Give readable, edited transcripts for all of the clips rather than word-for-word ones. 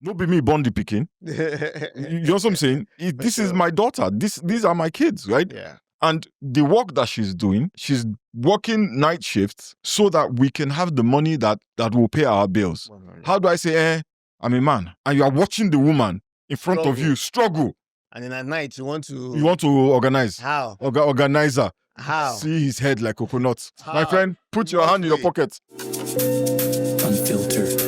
No be me born the pikin. You know what I'm saying? This is my daughter. These are my kids, right? Yeah. And the work that she's doing, she's working night shifts so that we can have the money that will pay our bills. How do I say, I'm a man, and you are watching the woman in front of you struggle. And then at night, you want to organize. How? Organizer. How? See his head like coconut. How? My friend, put your hand in your pocket. Unfiltered.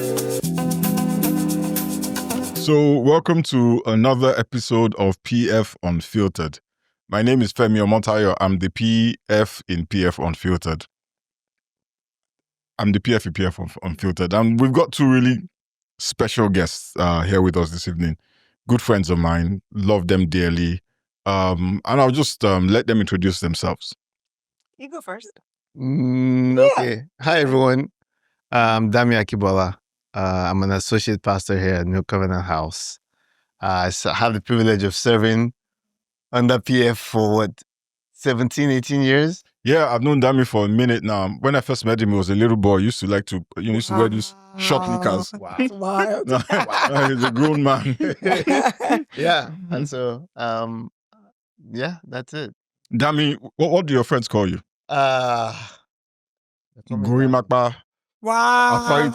So, welcome to another episode of PF Unfiltered. My name is Femi Omontayo. I'm the PF in PF Unfiltered. I'm the PF in PF Unfiltered. And we've got two really special guests here with us this evening. Good friends of mine. Love them dearly. And I'll just let them introduce themselves. You go first. Okay. Hi, everyone. I'm Dami Akibola. I'm an associate pastor here at New Covenant House. I have the privilege of serving under PF for 17, 18 years? Yeah, I've known Dami for a minute now. When I first met him, he was a little boy. He used to like to, used to wear these short knickers. Wow. Wild. He's a grown man. Yeah. And so, yeah, that's it. Dami, what do your friends call you? Gurimakpa. Wow.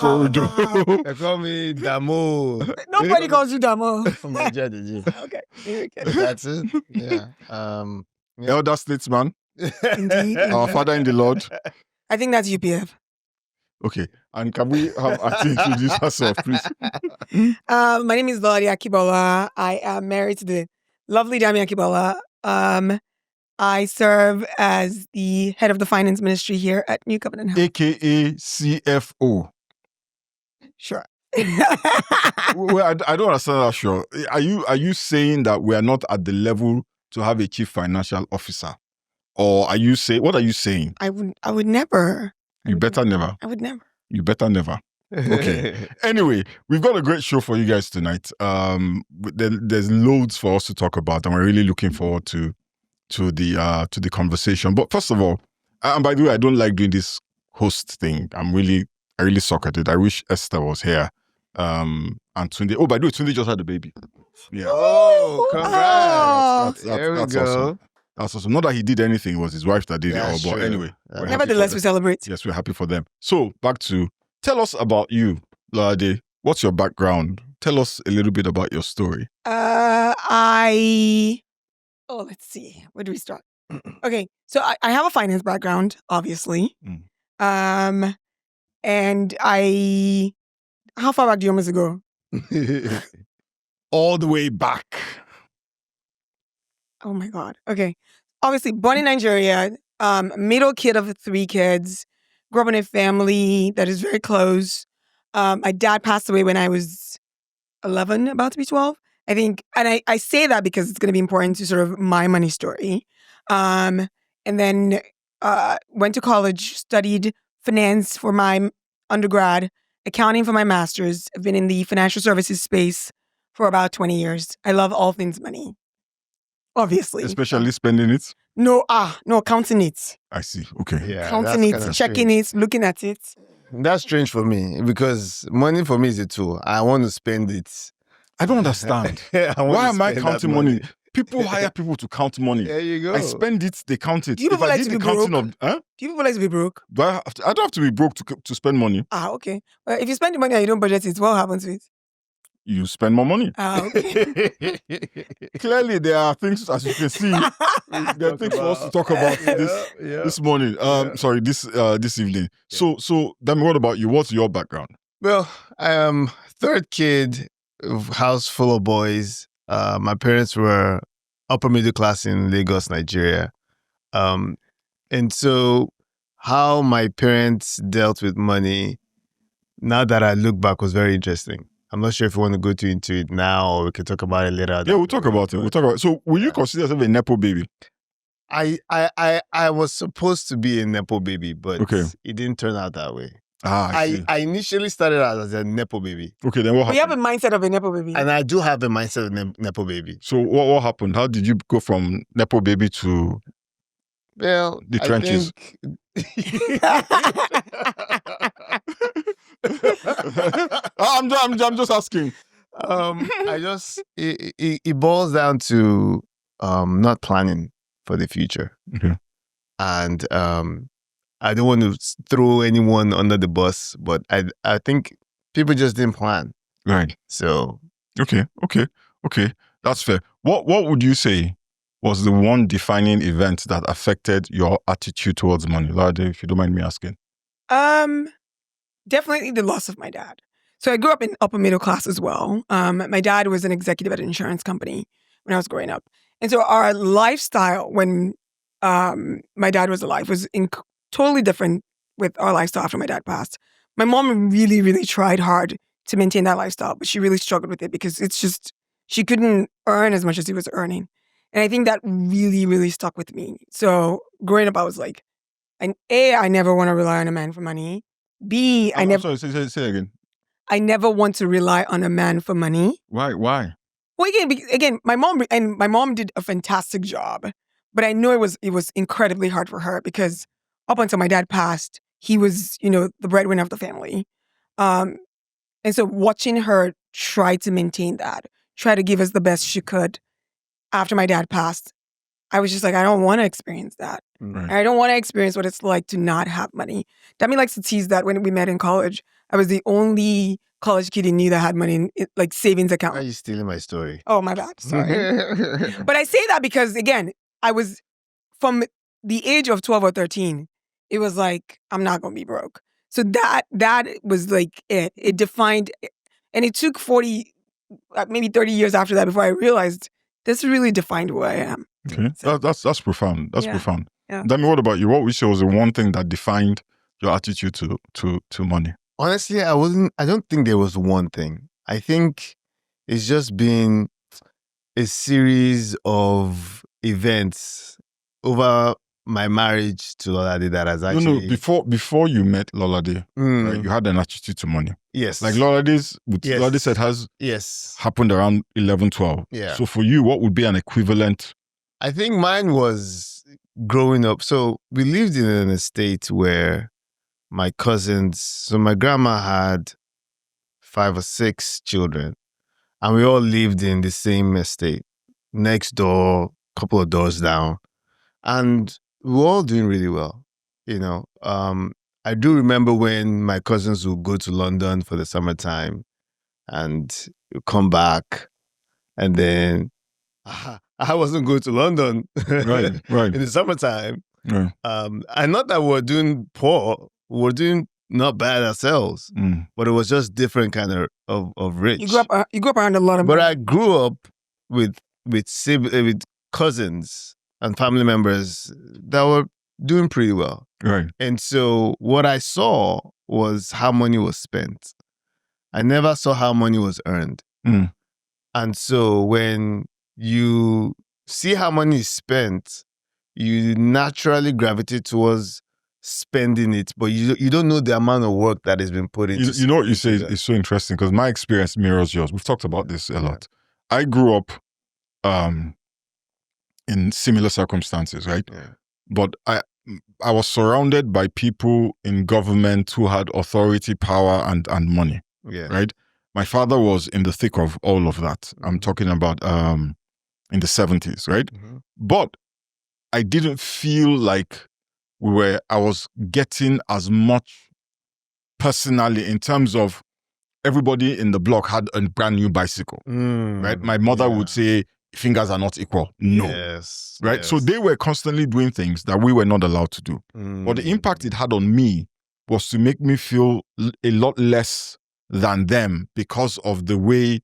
They call me Damo. Nobody calls you Damo. From Nigeria, did you? Okay. That's it. Yeah. Yeah. Elder statesman, Indeed. our father in the Lord. I think that's UPF. Okay. And can we have Ati introduce herself, please? My name is Lolade Akibola. I am married to the lovely Dami Akibola. I serve as the head of the finance ministry here at New Covenant House. AKA CFO. Sure. Well, I don't understand that, sure. Are you saying that we are not at the level to have a chief financial officer? Or are you saying, what are you saying? I would never. You better never. I would never. You better never. Okay. Anyway, we've got a great show for you guys tonight. There's loads for us to talk about, and we're really looking forward to the conversation. But first of all, and by the way, I don't like doing this host thing. I really suck at it. I wish Esther was here. And Tunde. Oh, by the way, Tunde just had a baby. Yeah. Oh, congrats. There we that's go. awesome. That's awesome. Not that he did anything, it was his wife that did it all. But anyway. we're happy Nevertheless, for we them. celebrate. Yes, we're happy for them. So, back to, tell us about you, Lolade. What's your background? Tell us a little bit about your story. Let's see. Where do we start? Okay, so I have a finance background, obviously. And how far back do you want us to go? All the way back. Oh my God. Okay. Obviously, born in Nigeria, middle kid of 3 kids, grew up in a family that is very close. My dad passed away when I was 11, about to be 12. I think, and I say that because it's going to be important to sort of my money story. And then went to college, studied finance for my undergrad, accounting for my master's. I've been in the financial services space for about 20 years. I love all things money, obviously. Especially spending it? No, counting it. I see. Okay. Yeah, Counting that's it, kinda checking strange. it, looking at it. That's strange for me because money for me is a tool. I want to spend it. I don't understand. Why am I counting money? People hire people to count money. There you go. I spend it, they count it. Do you people like to be broke? Huh? Do you people like to be broke? I don't have to be broke to spend money. Okay. Well, if you spend the money and you don't budget it, what happens to it? You spend more money. Okay. Clearly, there are things, as you can see, there are things for us to talk about this morning. This evening. So, Dami, what about you? What's your background? Well, I am third kid of house full of boys. My parents were upper middle class in Lagos, Nigeria. And so how my parents dealt with money, now that I look back, was very interesting. I'm not sure if you want to go into it now or we can talk about it later. Yeah, we'll talk about it. So, will you consider yourself a Nepo baby? I was supposed to be a Nepo baby, but it didn't turn out that way. I initially started out as a Nepo baby. Okay, then what happened? You have a mindset of a Nepo baby. And I do have a mindset of Nepo baby. So what happened? How did you go from Nepo baby to the trenches? I think... I'm just asking. It boils down to not planning for the future. Okay. And I don't want to throw anyone under the bus, but I think people just didn't plan. Right. So Okay. That's fair. What would you say was the one defining event that affected your attitude towards money? Lolade, if you don't mind me asking. Definitely the loss of my dad. So I grew up in upper middle class as well. My dad was an executive at an insurance company when I was growing up. And so our lifestyle when my dad was alive was totally different with our lifestyle after my dad passed. My mom really, really tried hard to maintain that lifestyle, but she really struggled with it because it's just, she couldn't earn as much as he was earning. And I think that really, really stuck with me. So growing up, I was like, I never want to rely on a man for money. B, I never. Sorry, say again. I never want to rely on a man for money. Why? Well, again, my mom did a fantastic job, but I know it was incredibly hard for her because up until my dad passed, he was, the breadwinner of the family, and so watching her try to maintain that, try to give us the best she could after my dad passed, I was just like, I don't want to experience that. Right. I don't want to experience what it's like to not have money. Dami likes to tease that when we met in college, I was the only college kid he knew that had money in like savings account. Why are you stealing my story? Oh, my bad. Sorry. But I say that because, again, I was from the age of 12 or 13, it was like, I'm not going to be broke. So that was like it. It defined, and it took 40, maybe 30 years after that before I realized this really defined who I am. Okay, So, that's profound. That's profound. Yeah. Dami, what about you? What would you say was the one thing that defined your attitude to money? Honestly, I don't think there was one thing. I think it's just been a series of events over my marriage to Lolade that has actually... No, before you met Lolade, right, you had an attitude to money. Yes. Like Lolade said has happened around 11, 12. Yeah. So for you, what would be an equivalent? I think mine was growing up. So we lived in an estate where my cousins, so my grandma had 5 or 6 children, and we all lived in the same estate, next door, couple of doors down, and we were all doing really well. I do remember when my cousins would go to London for the summertime and come back, and then I wasn't going to London Right. in the summertime. Right. And not that we're doing poor, we're doing not bad ourselves, but it was just different kind of rich. You grew up around a lot of But money. I grew up with cousins and family members that were doing pretty well. Right. And so what I saw was how money was spent. I never saw how money was earned. And so when you see how money is spent, you naturally gravitate towards spending it, but you don't know the amount of work that has been put into. You know what you say is so interesting because my experience mirrors yours. We've talked about this a lot. I grew up in similar circumstances, right? Yeah. But I was surrounded by people in government who had authority, power, and money. Yeah. Right. My father was in the thick of all of that. I'm talking about in the 70s, right? But I didn't feel like I was getting as much personally in terms of everybody in the block had a brand new bicycle, right? My mother would say, fingers are not equal. No. Yes. Right? Yes. So they were constantly doing things that we were not allowed to do. But the impact it had on me was to make me feel a lot less than them because of the way,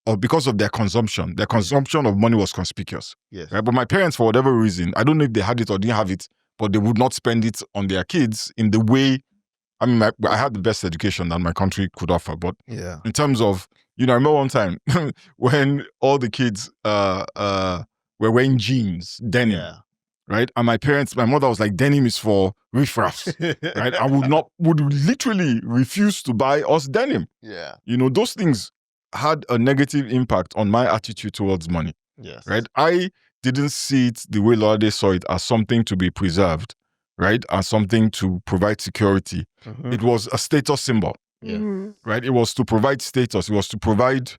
or because of their consumption. Their consumption of money was conspicuous. Yes. Right? But my parents, for whatever reason, I don't know if they had it or didn't have it, but they would not spend it on their kids in the way, I mean, I had the best education that my country could offer. But in terms of, I remember one time when all the kids were wearing jeans, denim, right? And my mother was like, denim is for riffraffs, right? I would literally refuse to buy us denim. Yeah. Those things had a negative impact on my attitude towards money. Yes. Right? I didn't see it the way Lolade saw it, as something to be preserved, right? As something to provide security. It was a status symbol. Yeah. Right? It was to provide status. It was to provide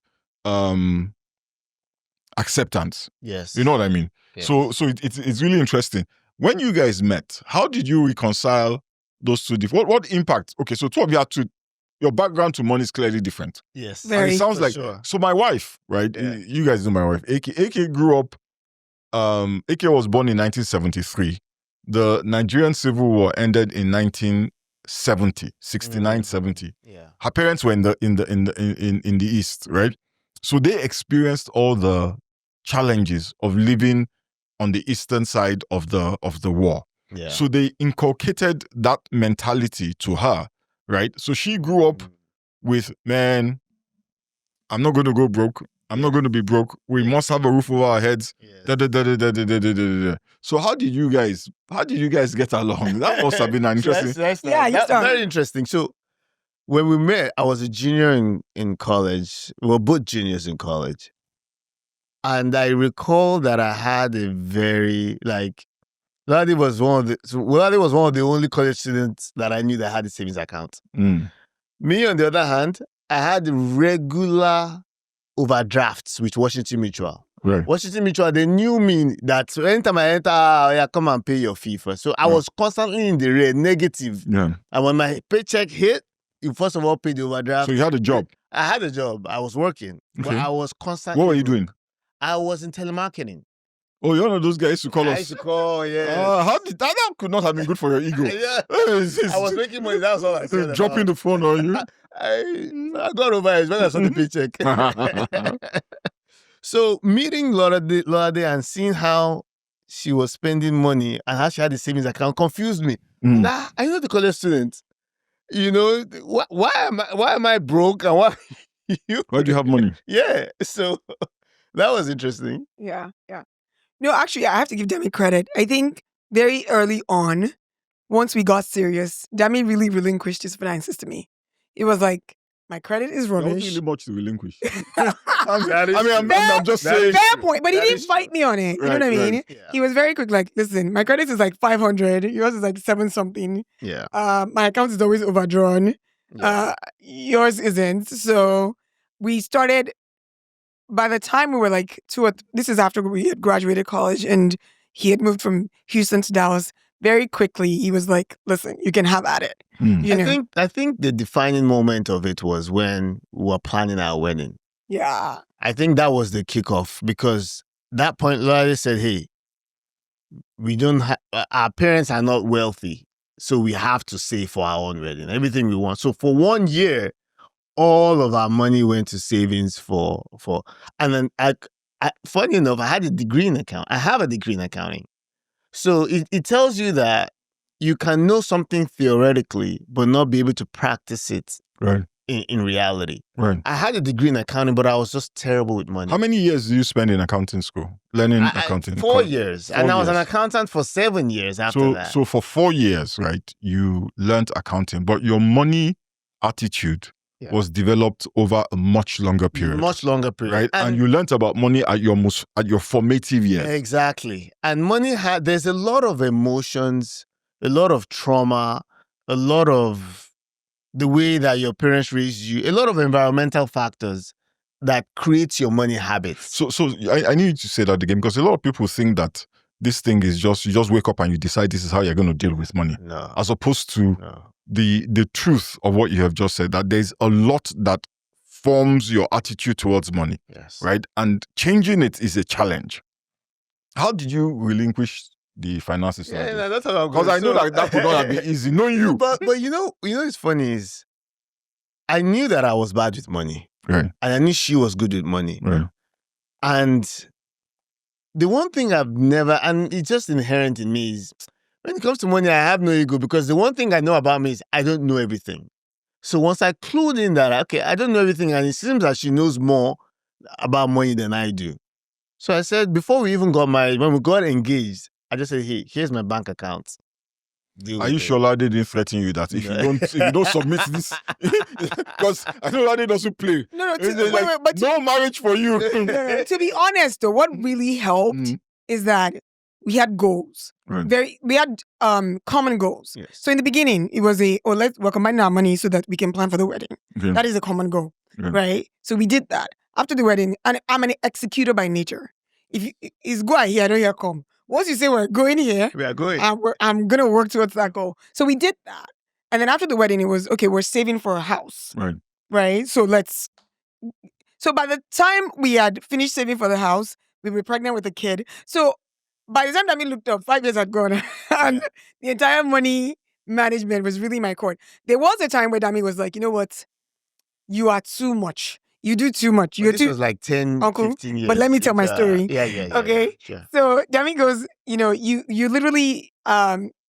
acceptance. Yes. You know what I mean? Yes. So it's really interesting. When you guys met, how did you reconcile those two different? What impact? Okay, so two of you had to. Your background to money is clearly different. Yes. And Very. it sounds For like sure. so. My wife, right? Yeah. You guys know my wife. AK grew up. AK was born in 1973. The Nigerian Civil War ended in 1970, 69, 70. Yeah. Her parents were in the East, right? So they experienced all the challenges of living on the eastern side of the war. Yeah. So they inculcated that mentality to her, right? So she grew up with, man, I'm not going to go broke. I'm not going to be broke. We must have a roof over our heads. Yes. Da, da, da, da, da, da, da, da, da. So how did you guys get along? That must have been an interesting. That's Yeah, very interesting. So when we met, I was a junior in college. We were both juniors in college. And I recall that I had a very, Lolade was one of the only college students that I knew that had a savings account. Me, on the other hand, I had regular overdrafts with Washington Mutual. Right. Washington Mutual, they knew me that anytime I enter, come and pay your fee first. So I was constantly in the red, negative. Yeah. And when my paycheck hit, you first of all paid the overdraft. So you had a job. I had a job. I was working. But Okay. I was constantly. What were you doing? I was in telemarketing. Oh, you're one of those guys who call I us. used to call, yeah. How did that could not have been good for your ego? Yeah. It's I was making money. That was all I said. dropping the phone on you. I got over it when I saw the paycheck. So meeting Lolade and seeing how she was spending money and how she had a savings account confused me. Nah, I know the college student. You know, why am I broke and why Why do you have money? Yeah. So that was interesting. Yeah. No, actually, I have to give Dami credit. I think very early on, once we got serious, Dami really relinquished his finances to me. It was like, my credit is There wasn't rubbish. really much to relinquish. I'm just saying. Fair point, but he That didn't is fight true. me on it. You know Right, what I mean? right. Yeah. He was very quick, like, listen, my credit is like 500. Yours is like 7 something. Yeah. My account is always overdrawn. Yours isn't. So we started, by the time we were like this is after we had graduated college and he had moved from Houston to Dallas. Very quickly, he was like, listen, you can have at it. You know? I think the defining moment of it was when we were planning our wedding. Yeah. I think that was the kickoff because that point, Lolade said, hey, we don't have, our parents are not wealthy, so we have to save for our own wedding, everything we want. So for 1 year, all of our money went to savings for, and then funny enough, I had a degree in accounting. I have a degree in accounting. So it tells you that you can know something theoretically, but not be able to practice it Right. in reality. Right. I had a degree in accounting, but I was just terrible with money. How many years do you spend in accounting school? Learning accounting? 4 years. And I was an years. accountant for 7 years after that. So for 4 years, right, you learned accounting, but your money attitude was developed over a much longer period. Much longer period. Right? And you learned about money at your formative years. Exactly. And money there's a lot of emotions, a lot of trauma, a lot of the way that your parents raised you, a lot of environmental factors that creates your money habits. So I need to say that again because a lot of people think that this thing is you just wake up and you decide this is how you're going to deal with money. No. As opposed to the truth of what you have just said, that there's a lot that forms your attitude towards money. Yes. Right? And changing it is a challenge. How did you relinquish the finances? Yeah, that's how I'm because I know that could not have been easy, knowing you. But you know what's funny is I knew that I was bad with money. Right. And I knew she was good with money. Right. And the one thing I've never, and it's just inherent in me, is when it comes to money, I have no ego because the one thing I know about me is I don't know everything. So once I clued in that, okay, I don't know everything, and it seems that she knows more about money than I do. So I said, before we even got married, when we got engaged, I just said, hey, here's my bank account. Are you sure Lade didn't threaten you that if you don't submit this, because I know Lade doesn't play. No, no marriage for you. To be honest, though, what really helped is that we had goals. Right. We had common goals. Yes. So in the beginning, it was we're combining our money so that we can plan for the wedding. Okay. That is a common goal, right? So we did that. after the wedding, and I'm an executor by nature. If it's go here, I don't hear come. Once you say we're going here, We are going. I'm gonna work towards that goal. So we did that, and then after the wedding, it was okay. We're saving for a house, right? So by the time we had finished saving for the house, we were pregnant with a kid. So by the time Dami looked up, 5 years had gone, and the entire money management was really my court. There was a time where Dami was like, you know what? You are too much. You do too much. This was like 10, Uncle, 15 years. but let me tell my story. Yeah. Okay? Sure. So Dami goes, you literally,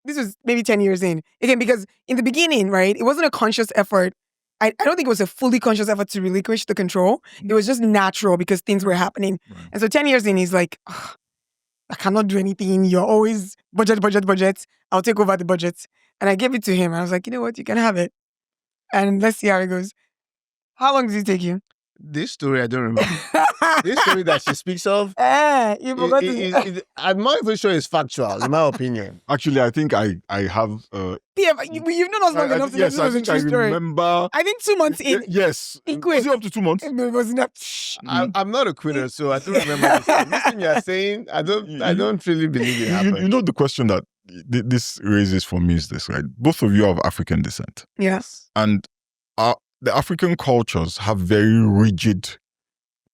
this was maybe 10 years in. Again, because in the beginning, right, it wasn't a conscious effort. I don't think it was a fully conscious effort to relinquish the control. It was just natural because things were happening. Right. And so 10 years in, he's like, I cannot do anything. You're always budget. I'll take over the budget. And I gave it to him. I was like, you know what? You can have it. And let's see how it goes. How long did it take you? This story, I don't remember. This story that she speaks of, you forgot I'm not even sure it's factual, in my opinion. Actually, I think I have... PF, you've known us long enough to know this was a true story. Remember... I think 2 months in. Yes. Was it up to 2 months? It was not. I'm not a quitter, so I don't remember this. This thing you're saying, I don't really believe it happened. You know the question that this raises for me is this, right? Both of you have African descent. Yes. And the African cultures have very rigid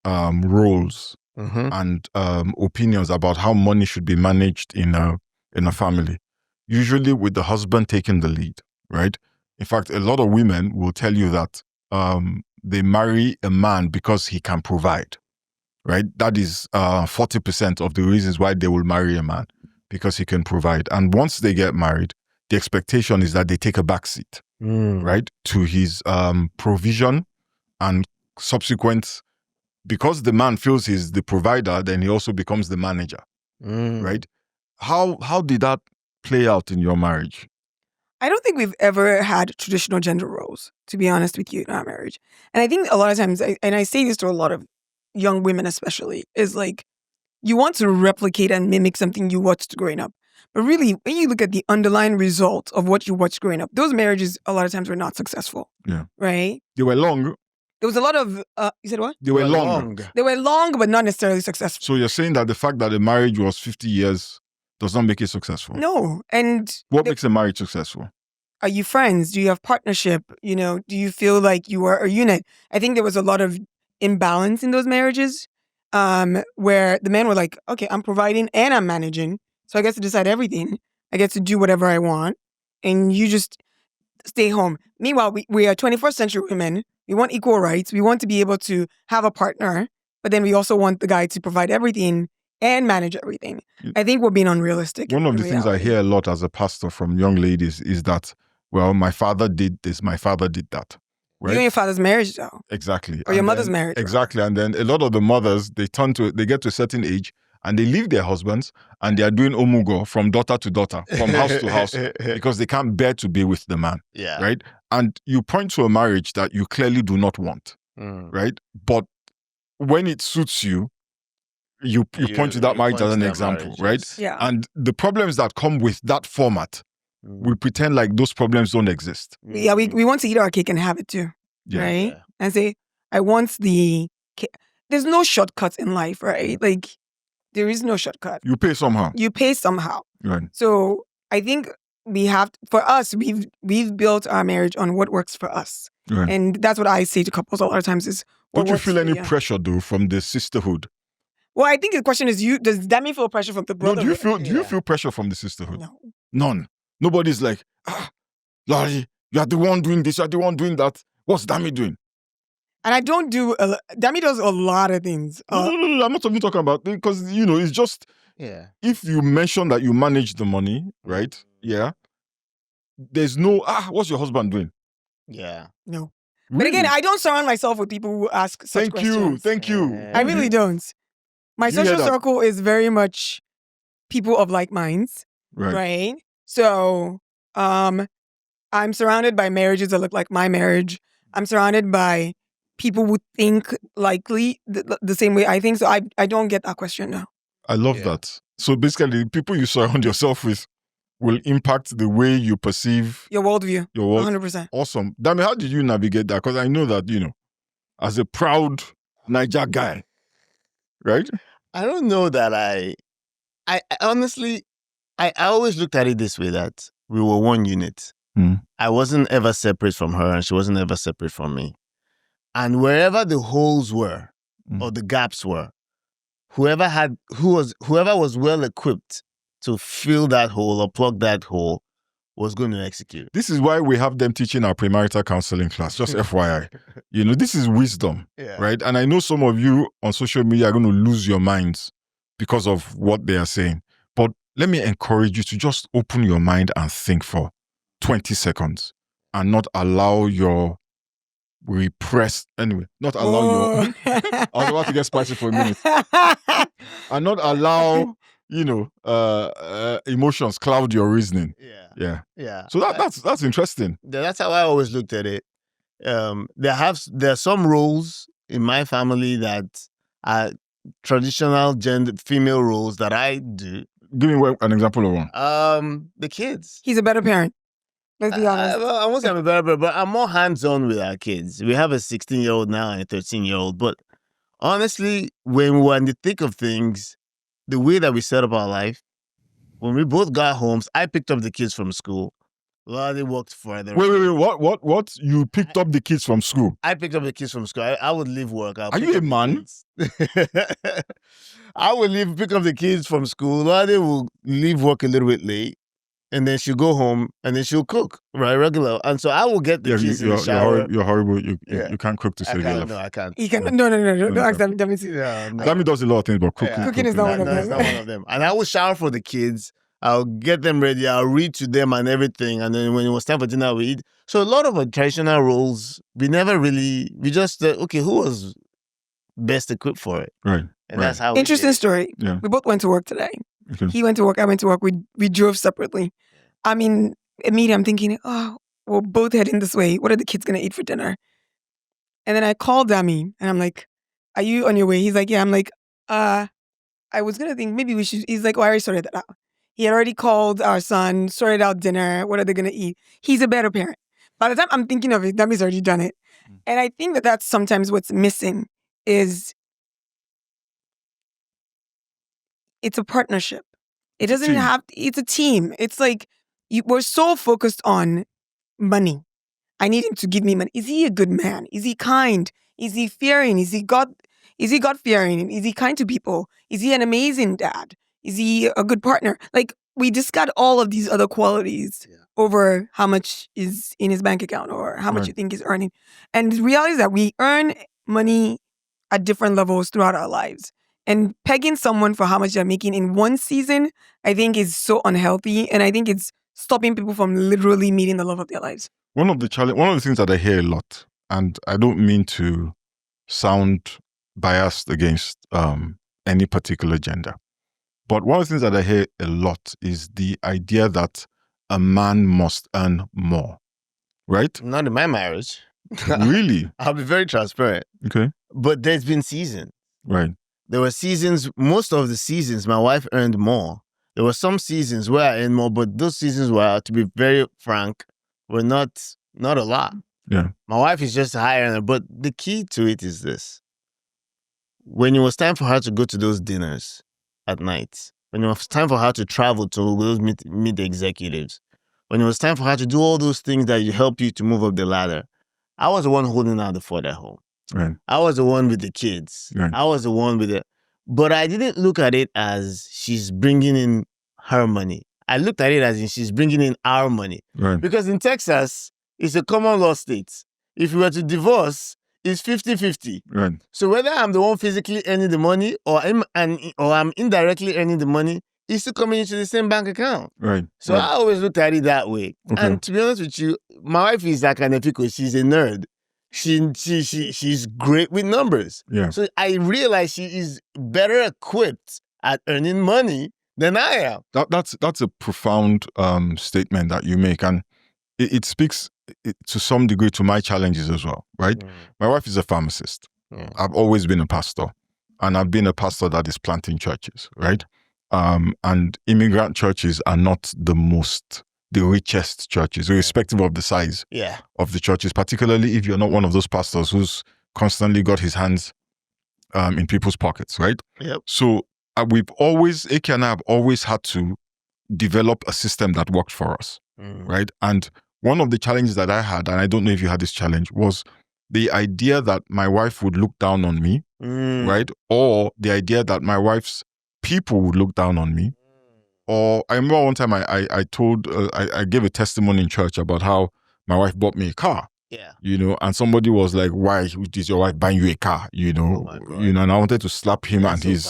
roles and opinions about how money should be managed in a family. Usually with the husband taking the lead, right? In fact, a lot of women will tell you that they marry a man because he can provide, right? That is 40% of the reasons why they will marry a man, because he can provide. And once they get married, the expectation is that they take a back seat. Right, to his provision and subsequent, because the man feels he's the provider, then he also becomes the manager, right? How did that play out in your marriage? I don't think we've ever had traditional gender roles, to be honest with you, in our marriage. And I think a lot of times, and I say this to a lot of young women especially, is like, you want to replicate and mimic something you watched growing up. But really, when you look at the underlying result of what you watched growing up, those marriages a lot of times were not successful. Yeah. Right? They were long. There was a lot of, you said what? They were long. They were long, but not necessarily successful. So you're saying that the fact that the marriage was 50 years does not make it successful? No. And what makes a marriage successful? Are you friends? Do you have partnership? Do you feel like you are a unit? I think there was a lot of imbalance in those marriages where the men were like, okay, I'm providing and I'm managing. So I get to decide everything. I get to do whatever I want. And you just stay home. Meanwhile, we are 21st century women. We want equal rights. We want to be able to have a partner. But then we also want the guy to provide everything and manage everything. I think we're being unrealistic. One of the things I hear a lot as a pastor from young ladies is that, well, my father did this, my father did that. Right? You and your father's marriage, though. Exactly. Or your mother's marriage. Exactly. Right? And then a lot of the mothers, they get to a certain age and they leave their husbands and they are doing omugo from daughter to daughter, from house to house, because they can't bear to be with the man. Yeah. Right? And you point to a marriage that you clearly do not want. Right? But when it suits you, you point to that marriage as an example, right? Yeah. And the problems that come with that format, we pretend like those problems don't exist. Yeah, we want to eat our cake and have it too, right? Yeah. And say, I want the cake. There's no shortcut in life, right? Like, there is no shortcut. You pay somehow. Right. So I think for us, we've built our marriage on what works for us. Right. And that's what I say to couples a lot of times is, don't you feel any pressure, though, from the sisterhood? Well, I think the question is, does Dami feel pressure from the brother? No, do you feel pressure from the sisterhood? No. None. Nobody's like, Lolade, you are the one doing this, you are the one doing that. What's Dami doing? And I don't do, Dami does a lot of things. No, I'm not even talking about, because, it's just, if you mention that you manage the money, right? Yeah. There's no, what's your husband doing? Yeah. No. Really? But again, I don't surround myself with people who ask such questions. Thank you. I really don't. My social circle is very much people of like minds. Right? So, I'm surrounded by marriages that look like my marriage. I'm surrounded by people who think likely the same way I think. So I don't get that question now. I love that. So basically, the people you surround yourself with will impact the way you perceive your worldview. 100%. Awesome. Dami, how did you navigate that? Because I know that, as a proud Niger guy, right? I don't know that I honestly, I always looked at it this way, that we were one unit. I wasn't ever separate from her and she wasn't ever separate from me. And wherever the holes were or the gaps were, whoever was well equipped to fill that hole or plug that hole was going to execute. This is why we have them teaching our premarital counseling class, just FYI. This is wisdom, right? And I know some of you on social media are going to lose your minds because of what they are saying. But let me encourage you to just open your mind and think for 20 seconds and not allow your repressed, not allow your, I was about to get spicy for a minute, and not allow, emotions cloud your reasoning. Yeah. So that's interesting. That's how I always looked at it. There are some roles in my family that are traditional gender female roles that I do. Give me an example of one. The kids. He's a better parent. Let's be honest. I won't say I'm a better parent, but I'm more hands-on with our kids. We have a 16-year-old now and a 13-year-old. But honestly, when we were in the thick of things, the way that we set up our life, when we both got homes, I picked up the kids from school. Lolade worked further. Wait, what? You picked up the kids from school? I picked up the kids from school. I would leave work. Are you a man? I would pick up the kids from school. Lolade will leave work a little bit late, and then she'll go home, and then she'll cook, right, regular. And so I will get the kids in the shower. You're horrible. You can't cook to save your life. No, I can't. You can, no. Don't ask them. Dami does a lot of things, but cooking is not one of them. It's not one of them. And I will shower for the kids. I'll get them ready. I'll read to them and everything. And then when it was time for dinner, we eat. So a lot of our traditional roles, we just, who was best equipped for it? Right. And that's how Interesting story. Yeah. We both went to work today. Okay. He went to work, I went to work. We drove separately. I mean, immediately I'm thinking, we're both heading this way. What are the kids going to eat for dinner? And then I called Dami and I'm like, are you on your way? He's like, yeah. I'm like, I was going to think maybe we should. He's like, I already sorted that out. He had already called our son, sorted out dinner. What are they going to eat? He's a better parent. By the time I'm thinking of it, Dami's already done it. And I think that that's sometimes what's missing is it's a partnership. It doesn't it's a team. It's like we're so focused on money. I need him to give me money. Is he a good man? Is he kind? Is he fearing? Is he God-fearing? Is he kind to people? Is he an amazing dad? Is he a good partner? Like, we discard all of these other qualities over how much is in his bank account or how much you think he's earning. And the reality is that we earn money at different levels throughout our lives. And pegging someone for how much they're making in one season, I think is so unhealthy. And I think it's stopping people from literally meeting the love of their lives. One of the things that I hear a lot, and I don't mean to sound biased against any particular gender, but one of the things that I hear a lot is the idea that a man must earn more, right? Not in my marriage. Really? I'll be very transparent. Okay. But there's been seasons. Right. There were seasons, most of the seasons, my wife earned more. There were some seasons where I earned more, but those seasons were, to be very frank, were not a lot. Yeah. My wife is just a high earner, but the key to it is this. When it was time for her to go to those dinners at night, when it was time for her to travel to those meet the executives, when it was time for her to do all those things that help you to move up the ladder, I was the one holding out the fort at home. Right. I was the one with the kids. Right. I was the one with it. But I didn't look at it as she's bringing in her money. I looked at it as in she's bringing in our money. Right. Because in Texas, it's a common law state. If we were to divorce, it's 50-50. Right. So whether I'm the one physically earning the money or I'm indirectly earning the money, it's still coming into the same bank account. Right. So I always looked at it that way. Okay. And to be honest with you, my wife is that kind of people. She's a nerd. She's great with numbers. Yeah. So I realize she is better equipped at earning money than I am. That's a profound statement that you make, and it speaks to some degree to my challenges as well, right? Mm. My wife is a pharmacist. Yeah. I've always been a pastor, and I've been a pastor that is planting churches, right? And immigrant churches are not the richest churches, irrespective of the size of the churches, particularly if you're not one of those pastors who's constantly got his hands in people's pockets, right? Yep. So AK and I have always had to develop a system that worked for us, right? And one of the challenges that I had, and I don't know if you had this challenge, was the idea that my wife would look down on me, right? Or the idea that my wife's people would look down on me. Or I remember one time I gave a testimony in church about how my wife bought me a car. Yeah. You know, and somebody was like, "Why is your wife buying you a car?" You know, and I wanted to slap him and his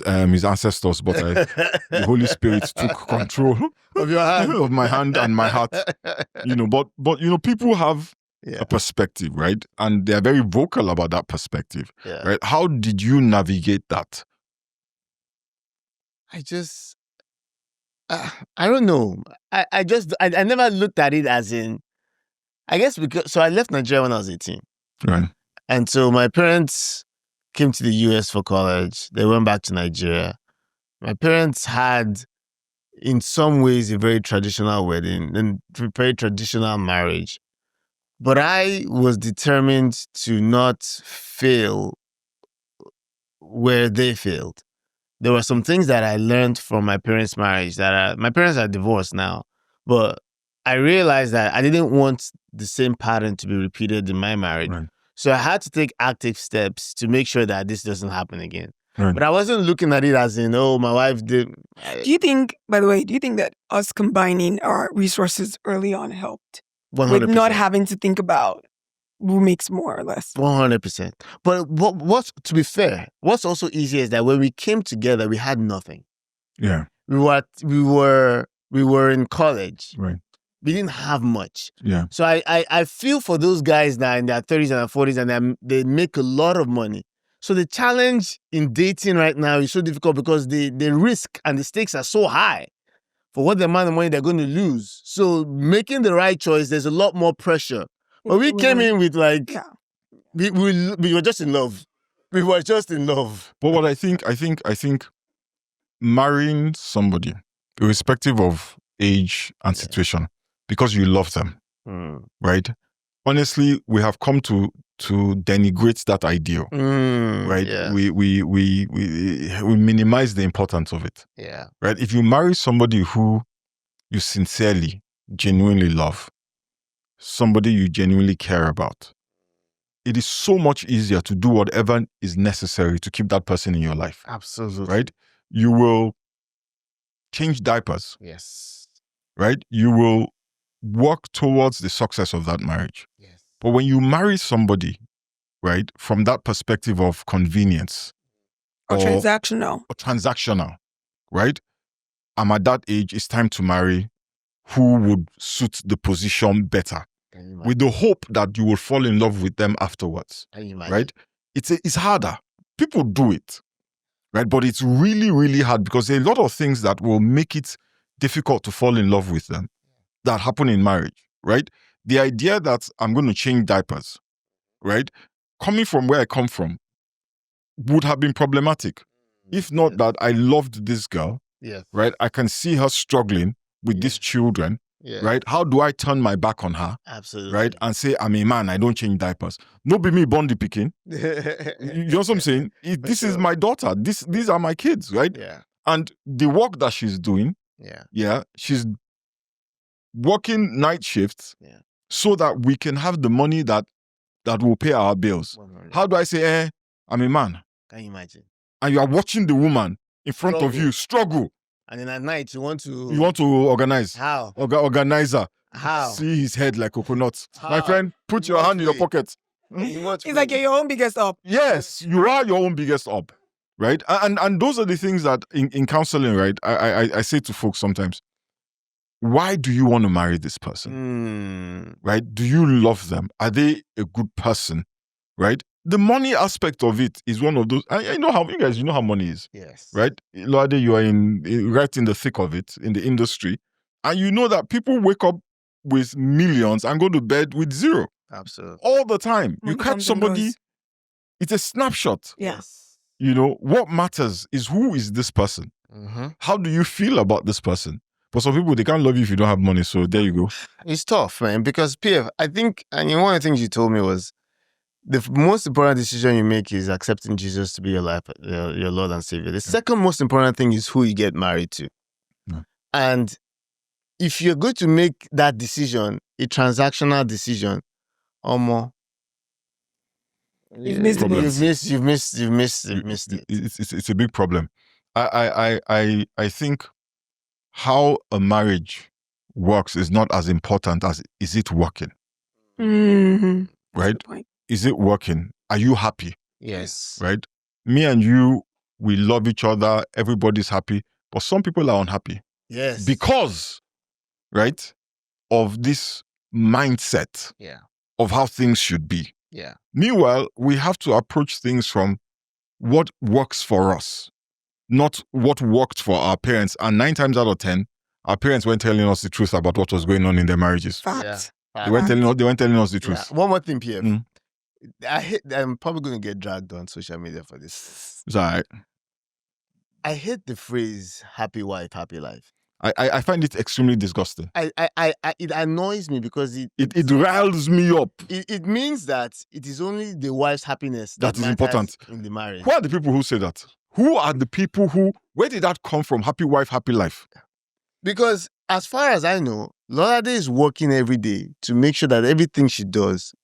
ancestors, but the Holy Spirit took control of your hand, of my hand and my heart. You know, but you know, people have a perspective, right? And they are very vocal about that perspective, right? How did you navigate that? I don't know. I never looked at it as in, I guess because, so I left Nigeria when I was 18. Right. And so my parents came to the US for college. They went back to Nigeria. My parents had, in some ways, a very traditional wedding and very traditional marriage. But I was determined to not fail where they failed. There were some things that I learned from my parents' marriage my parents are divorced now, but I realized that I didn't want the same pattern to be repeated in my marriage. Right. So I had to take active steps to make sure that this doesn't happen again. Right. But I wasn't looking at it as in, oh, my wife did. Do you think, by the way, that us combining our resources early on helped? 100%. With not having to think about who makes more or less? 100%. But what's, to be fair, what's also easy is that when we came together, we had nothing. Yeah. We were in college. Right. We didn't have much. Yeah. So I feel for those guys now in their 30s and their 40s and they make a lot of money. So the challenge in dating right now is so difficult because the risk and the stakes are so high for what the amount of money they're going to lose. So making the right choice, there's a lot more pressure. But we came in with like, we were just in love. We were just in love. But what I think marrying somebody, irrespective of age and situation, because you love them, right? Honestly, we have come to denigrate that ideal, right? Yeah. We minimize the importance of it, right? If you marry somebody who you sincerely, genuinely love, somebody you genuinely care about, it is so much easier to do whatever is necessary to keep that person in your life. Absolutely. Right? You will change diapers. Yes. Right? You will work towards the success of that marriage. Yes. But when you marry somebody, right, from that perspective of convenience or transactional, right? I'm at that age, it's time to marry who would suit the position better, with the hope that you will fall in love with them afterwards, right? It's harder. People do it, right? But it's really, really hard because there are a lot of things that will make it difficult to fall in love with them that happen in marriage, right? The idea that I'm going to change diapers, right? Coming from where I come from would have been problematic. If not that I loved this girl, right? I can see her struggling with these children, right? How do I turn my back on her? Absolutely. Right? And say, I'm a man, I don't change diapers. No be me born the picking. You know what I'm saying? This is my daughter. These are my kids, right? Yeah. And the work that she's doing, she's working night shifts so that we can have the money that will pay our bills. 100. How do I say, I'm a man? Can you imagine? And you are watching the woman in front of you struggle. And then at night, you want to organize. How? Organizer. How? See his head like coconut. My friend, put your hand in your pocket. It's like you're your own biggest up. Yes, you are your own biggest up. Right? And those are the things that in counseling, right, I say to folks sometimes, why do you want to marry this person? Right? Do you love them? Are they a good person? Right? The money aspect of it is one of those. I know how you guys, you know how money is. Yes. Right? Lolade, you are right in the thick of it, in the industry. And you know that people wake up with millions and go to bed with zero. Absolutely. All the time. Money You catch somebody, it's a snapshot. Yes. You know, what matters is who is this person? How do you feel about this person? For some people, they can't love you if you don't have money. So there you go. It's tough, man, because PF, I think, and one of the things you told me was, the most important decision you make is accepting Jesus to be your life, your Lord and Savior. The second most important thing is who you get married to. Yeah. And if you're going to make that decision a transactional decision, Omo, You've missed it. You've missed it. It's a big problem. I think how a marriage works is not as important as is it working, Mm-hmm. right? Good point. Is it working? Are you happy, Yes. right? Me and you, we love each other. Everybody's happy, but some people are unhappy Yes. because, right, of this mindset Yeah. of how things should be. Yeah. Meanwhile, we have to approach things from what works for us, not what worked for our parents. And 9 times out of 10, our parents weren't telling us the truth about what was going on in their marriages. Fact. They weren't telling us the Yeah. truth. One more thing, PF. Mm. I'm probably going to get dragged on social media for this. It's all right. I hate the phrase "happy wife, happy life." I find it extremely disgusting. It annoys me because It riles me up. it means that it is only the wife's happiness That is matters important. in the marriage. Who are the people who say that? Who are the people where did that come from? Happy wife, happy life. Because as far as I know, Lolade is working every day to make sure that everything she does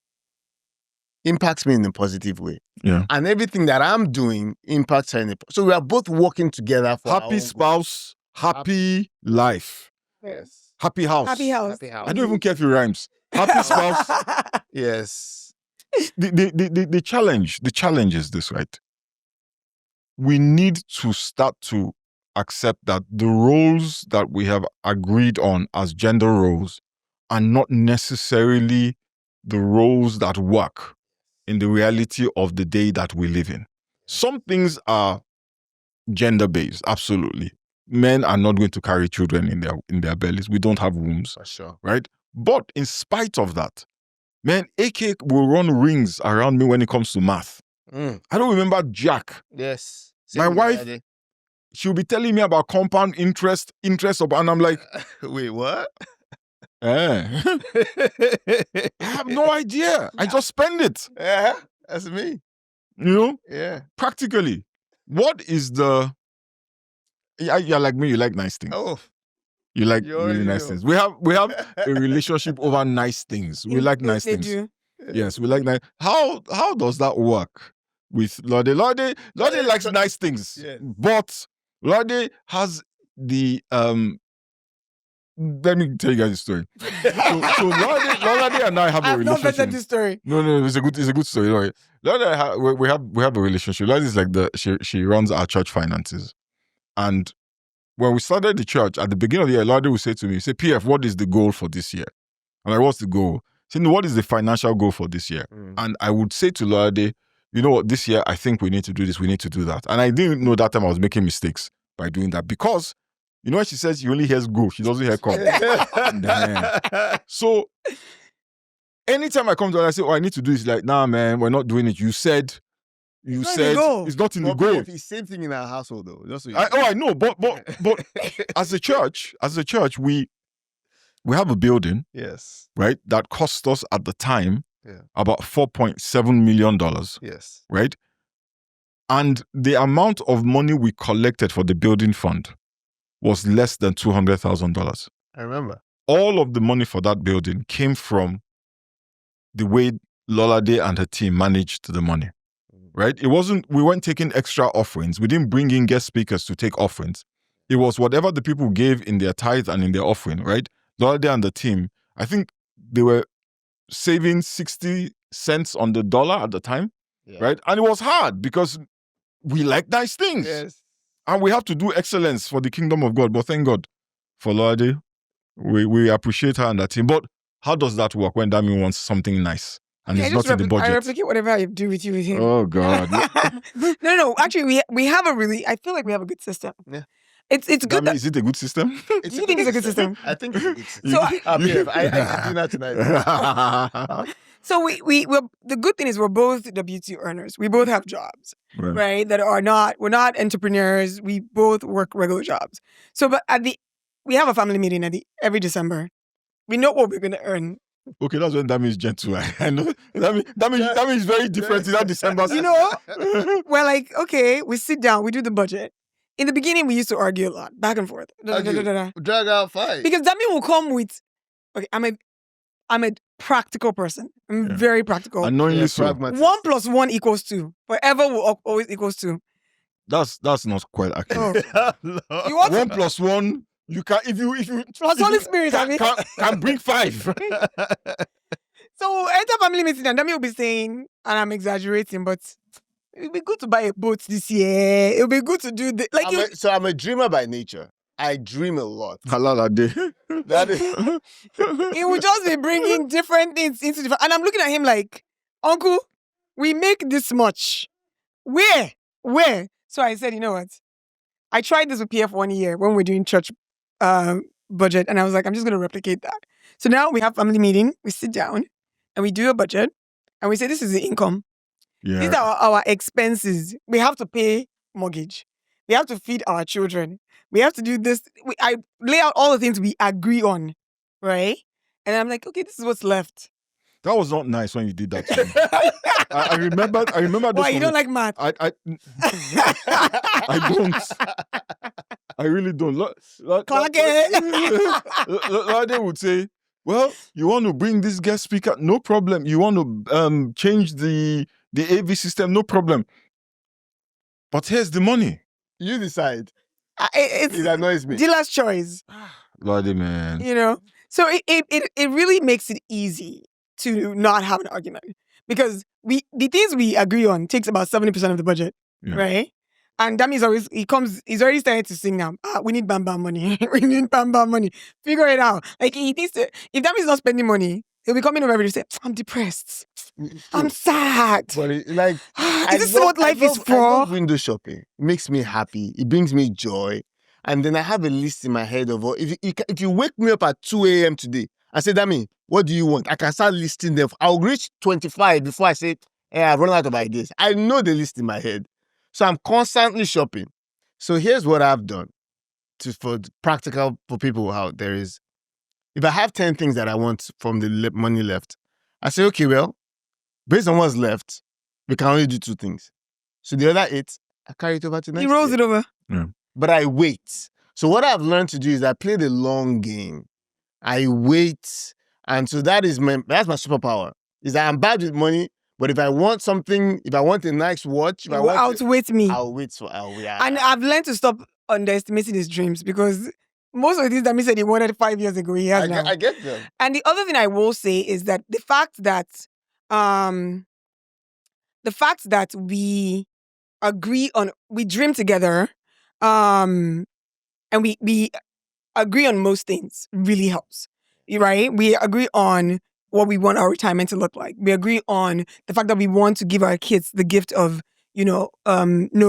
impacts me in a positive way. Yeah. And everything that I'm doing impacts her in a so we are both working together for our Happy own spouse, happy life. Yes. Happy house. Happy house. Happy house. I don't even care if it rhymes. Happy spouse. Yes. The challenge is this, right? We need to start to accept that the roles that we have agreed on as gender roles are not necessarily the roles that work in the reality of the day that we live in. Some things are gender-based, absolutely. Men are not going to carry children in their bellies. We don't have wombs, For sure. right? But in spite of that, man, AK will run rings around me when it comes to math. Mm. I don't remember Jack. Yes. My Same wife- Lolade. She'll be telling me about compound interest, and I'm like, Wait, what? I have no idea. I just spend it, Yeah, that's me. you know, Yeah. practically. What is the... You're like me, you like nice things. Oh. You like You really already nice know. things. We have a relationship over nice things. We like nice They things. do. Yes, we like nice. How does that work with Lolade? Lolade likes nice things, Yes. but Lolade has the Let me tell you guys a story. So Lolade and I have a I've not relationship. vetted this story. No, it's a good story. Right? Lolade, we have a relationship. Lolade is like she runs our church finances, and when we started the church at the beginning of the year, Lolade would say to me, PF, what is the goal for this year? I'm like, what's the goal? She said, what is the financial goal for this year? Mm. And I would say to Lolade, you know what, this year I think we need to do this, we need to do that. And I didn't know that time I was making mistakes by doing that because, you know what she says, she only hears go, she doesn't hear come. Damn. So anytime I come to her, I say, I need to do this. Like, nah, man, we're not doing it. You said It's not in the goal. it's not in the But goal. PF, it's same thing in our household though. Just so you I know, but as a church, we have a building, Yes. right, that cost us at the time Yeah. about $4.7 million, Yes. right? And the amount of money we collected for the building fund was less than $200,000. I remember. All of the money for that building came from the way Lolade and her team managed the money, right? We weren't taking extra offerings. We didn't bring in guest speakers to take offerings. It was whatever the people gave in their tithe and in their offering, right? Lolade and the team, I think they were saving 60 cents on the dollar at the time, Yeah. right? And it was hard because we like nice things. Yes. And we have to do excellence for the kingdom of God. But thank God for Lolade. We appreciate her and that team. But how does that work when Dami wants something nice and Okay, it's not in the I budget? replicate whatever I do with you with him. Oh, God. No. Actually, we have I feel like we have a good system. Yeah. It's good. Dami, is it a good system? Do you think it's a good system? I think it's a good system. So PF, I can do that tonight. So we're the good thing is we're both W2 earners. We both have jobs, right? That are we're not entrepreneurs. We both work regular jobs. So, but we have a family meeting every December. We know what we're going to earn Okay, that's when Dami is gentle. I know. Dami is very different in that December. You know, we're like, okay, we sit down, we do the budget. In the beginning, we used to argue a lot, back and forth. Drag out fight. Because Dami will come with, okay, I'm a practical person. I'm very practical. Annoyingly so. pragmatist. 1 + 1 = 2. Forever will always equals 2. That's not quite accurate. You want 1 + 1, you can if you plus Holy Spirit, I mean. can bring 5. So enter family meeting and Dami will be saying, and I'm exaggerating, but it'll be good to buy a boat this year. It'll be good to do this. Like So I'm a dreamer by nature. I dream a lot. Halala day. That is he will just be bringing different things into different. And I'm looking at him like, Uncle, we make this much. Where? So I said, you know what? I tried this with PF 1 year when we're doing church budget, and I was like, I'm just going to replicate that. So now we have family meeting. We sit down and we do a budget, and we say, this is the income. Yeah. These are our expenses. We have to pay mortgage. We have to feed our children. We have to do this. I lay out all the things we agree on, right? And I'm like, okay, this is what's left. That was not nice when you did that to me. I remember this. Why, you don't like math? I don't. I really don't. Lolade would say, well, you want to bring this guest speaker? No problem. You want to change the AV system? No problem. But here's the money. you decide. It annoys me. Dealer's choice. Lolade, man. You know? So it really makes it easy to not have an argument. Because the things we agree on takes about 70% of the budget, right? And Dami's he's already starting to sing now. We need bam bam money. We need bam bam money. Figure it out. Like he thinks if Dami's not spending money, he'll be coming over every day and say, I'm depressed. I'm sad. But is this what life is for? I love window shopping. It makes me happy. It brings me joy. And then I have a list in my head of if you wake me up at 2 a.m. today and say, Dami, what do you want? I can start listing them. I'll reach 25 before I say, hey, I've run out of ideas. I know the list in my head. So I'm constantly shopping. So here's what I've done for practical for people out there is, if I have 10 things that I want from the money left, I say, okay, well, based on what's left, we can only do 2 things. So the other 8, I carry it over to next He rolls it over. Yeah. But I wait. So what I've learned to do is I play the long game. I wait. And so that's my superpower. Is that I'm bad with money, but if I want something, if I want a nice watch, if I want outwit me. I'll wait. And I've learned to stop underestimating his dreams because most of the things that said he wanted 5 years ago, he has now. I get them. And the other thing I will say is that the fact that we agree on, we dream together, and we agree on most things really helps, right? We agree on what we want our retirement to look like. We agree on the fact that we want to give our kids the gift of, no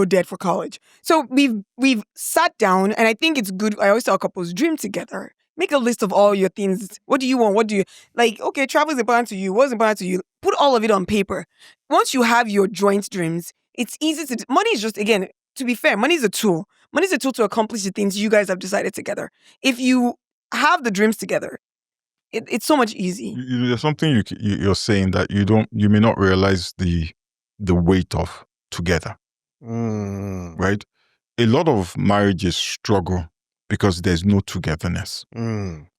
debt for college. So we've sat down, and I think it's good. I always tell couples, dream together. Make a list of all your things. What do you want? What do you like? Okay, travel is important to you. What's important to you? Put all of it on paper. Once you have your joint dreams, it's easy to. Money is just, again, to be fair, money is a tool. Money is a tool to accomplish the things you guys have decided together. If you have the dreams together, it's so much easy. There's something you're saying that you may not realize the weight of together, right? A lot of marriages struggle because there's no togetherness.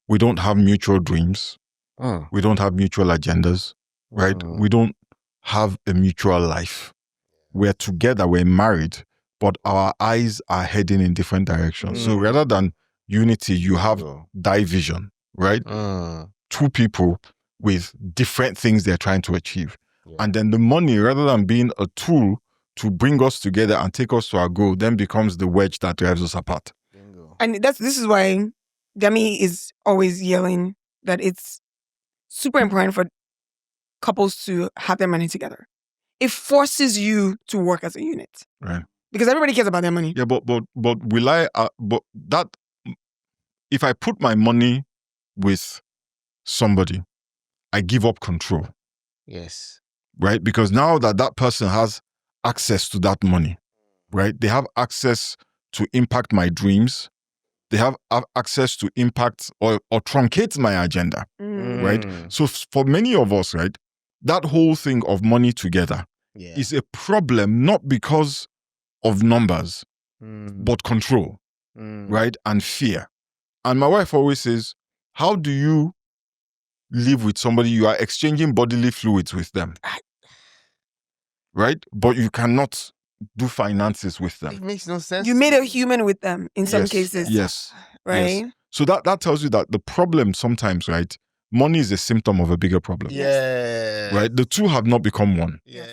We don't have mutual dreams. We don't have mutual agendas, right? We don't have a mutual life. We're together, we're married, but our eyes are heading in different directions. So rather than unity, you have division, right? 2 people with different things they're trying to achieve. Yeah. And then the money, rather than being a tool to bring us together and take us to our goal, then becomes the wedge that drives us apart. Bingo. And this is why Dami is always yelling that it's super important for couples to have their money together. It forces you to work as a unit. Right. Because everybody cares about their money. Yeah, but will I, but that, if I put my money with somebody, I give up control. Yes. Right? Because now that person has access to that money, right? They have access to impact my dreams, they have access to impact or truncate my agenda, right? So for many of us, right, that whole thing of money together is a problem, not because of numbers, but control, right? And fear. And my wife always says, how do you live with somebody you are exchanging bodily fluids with them? Right? But you cannot do finances with them. It makes no sense. You made a human with them in some cases. Yes. Right? Yes. So that tells you that the problem sometimes, right? Money is a symptom of a bigger problem. Yeah. Right? The two have not become one. Yes.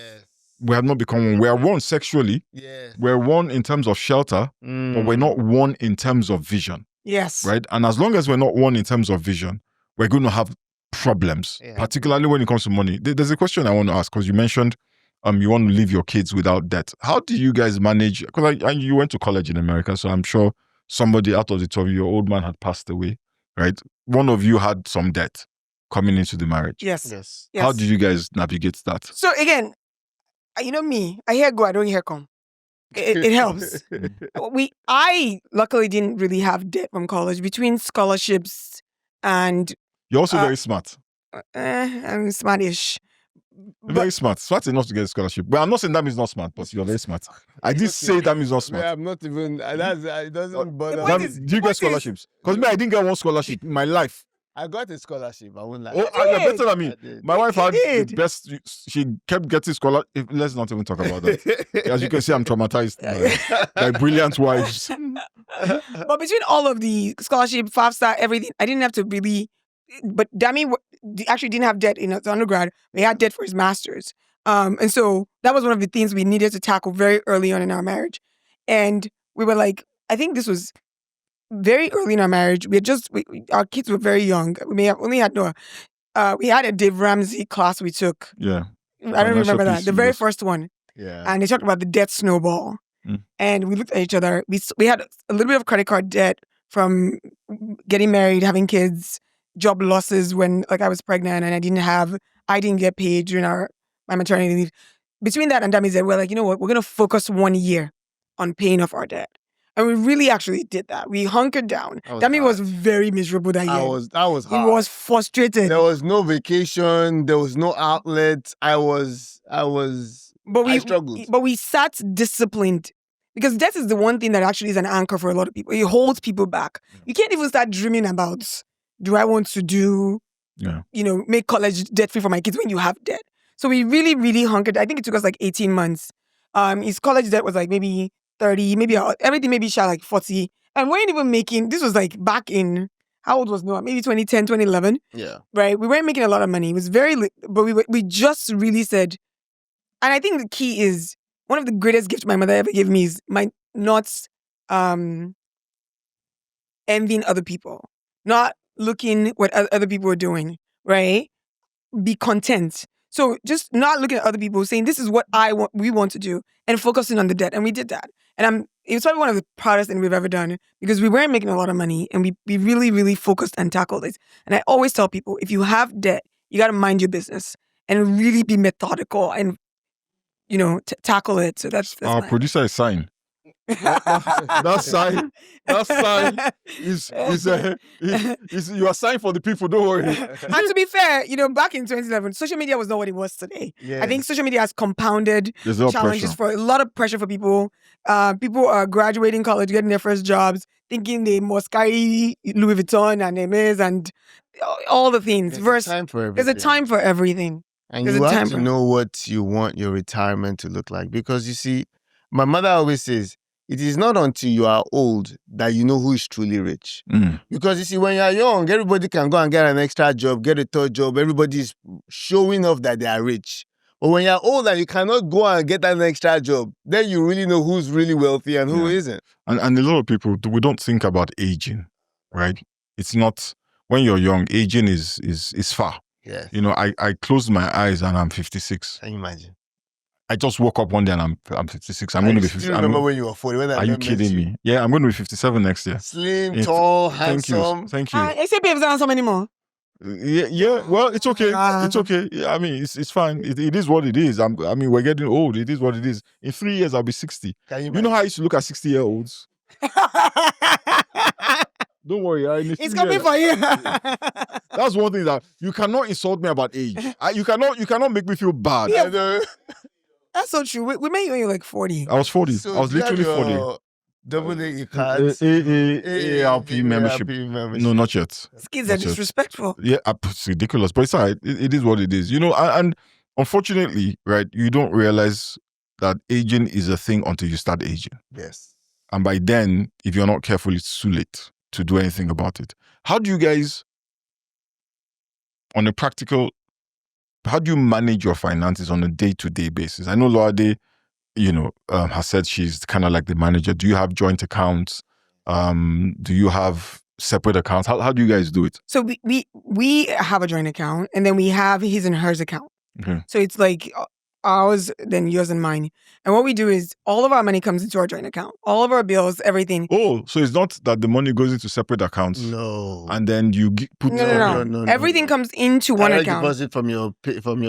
We have not become one. We are one sexually. Yes. We're one in terms of shelter, but we're not one in terms of vision. Yes. Right? And as long as we're not one in terms of vision, we're going to have problems, particularly when it comes to money. There's a question I want to ask, because you mentioned you want to leave your kids without debt. How do you guys manage? Because you went to college in America, so I'm sure somebody out of the two of you, your old man had passed away, right? One of you had some debt coming into the marriage. Yes. How do you guys navigate that? So again, you know me, I hear go, I don't hear come. It helps. I luckily didn't really have debt from college. Between scholarships and You're also very smart. I'm smartish. Very smart. Smart enough to get a scholarship. Well, I'm not saying that means not smart, but you're very smart. I did say that means not smart. Yeah, I'm not even. It doesn't bother. Do you get scholarships? Because me, I didn't get one scholarship in my life. I got a scholarship. I won't lie. Oh, you're better than me. My wife had the best. She kept getting scholarship. Let's not even talk about that. As you can see, I'm traumatized by brilliant wives. But between all of the scholarship, 5-star, everything, I didn't have to really. But Dami actually didn't have debt in his undergrad. He had debt for his master's. And so that was one of the things we needed to tackle very early on in our marriage. And we were like, I think this was very early in our marriage. Our kids were very young. We may have only had we had a Dave Ramsey class we took. Yeah. I don't remember that. The very first one. Yeah. And they talked about the debt snowball. And we looked at each other. We had a little bit of credit card debt from getting married, having kids, job losses when I was pregnant and I didn't get paid during my maternity leave. Between that and Dami said, we're like, you know what, we're going to focus 1 year on paying off our debt. And we really actually did that. We hunkered down. Dami was very miserable that year. That was hard. He was frustrated. There was no vacation. There was no outlet. I struggled. But we sat disciplined. Because debt is the one thing that actually is an anchor for a lot of people. It holds people back. You can't even start dreaming about, do I want to make college debt-free for my kids when you have debt? So we really, really hunkered. I think it took us 18 months. His college debt was maybe 30, maybe everything maybe shot 40. And we weren't even making, this was back in, how old was Noah? Maybe 2010, 2011. Yeah. Right? We weren't making a lot of money. It was but we just really said, and I think the key is, one of the greatest gifts my mother ever gave me is my not envying other people, not looking what other people are doing, right? Be content. So just not looking at other people, saying this is what we want to do, and focusing on the debt, and we did that. And it was probably one of the proudest things we've ever done because we weren't making a lot of money, and we really, really focused and tackled it. And I always tell people, if you have debt, you got to mind your business and really be methodical and tackle it. So that's our producer is sighing. That sign is you are signed for the people. Don't worry. And to be fair, back in 2011, social media was not what it was today. Yes. I think social media has compounded challenges for a lot of pressure for people. People are graduating college, getting their first jobs, thinking they must carry Louis Vuitton and Hermes and all the things. There's a time for everything. There's a time for everything. And you have to know what you want your retirement to look like. Because you see, my mother always says, it is not until you are old that you know who is truly rich. Because you see, when you are young, everybody can go and get an extra job, get a third job. Everybody is showing off that they are rich. But when you are old and you cannot go and get an extra job, then you really know who's really wealthy and who isn't. And a lot of people, we don't think about aging, right? It's not, when you're young, aging is far. Yes. I closed my eyes and I'm 56. Can you imagine? I just woke up one day and I'm 56. I'm going to be 50. Do you remember when you were 40? Are you kidding me? Yeah, I'm going to be 57 next year. Slim, tall, handsome. Thank you. ACP is not handsome anymore. Yeah. Well, it's okay. It's okay. Yeah, I mean, it's fine. It is what it is. We're getting old. It is what it is. In 3 years, I'll be 60. Can you know how I used to look at 60-year-olds? Don't worry. It's coming for you. That's one thing that you cannot insult me about age. You cannot make me feel bad. Yeah. That's so true. We met you when you were like 40. I was 40. So I was you have literally 40. your AA cards. AARP membership. No, not yet. These kids are Not yet. disrespectful. Yeah, it's ridiculous. But it's all right. It is what it is. You know, and unfortunately, right, you don't realize that aging is a thing until you start aging. Yes. And by then, if you're not careful, it's too late to do anything about it. How do you guys, on a practical, how do you manage your finances on a day-to-day basis? I know Lolade, has said she's kind of like the manager. Do you have joint accounts? Do you have separate accounts? How do you guys do it? So we have a joint account, and then we have his and hers account. Okay. So it's like ours, then yours and mine. And what we do is all of our money comes into our joint account. All of our bills, everything. Oh, so it's not that the money goes into separate accounts. No. And then you put No. Everything comes into one Direct account. deposit from your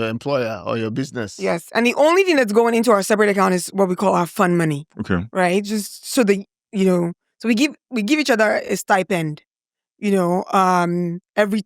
employer or your business. Yes. And the only thing that's going into our separate account is what we call our fun money. Okay. Right? Just so that, so we give each other a stipend, every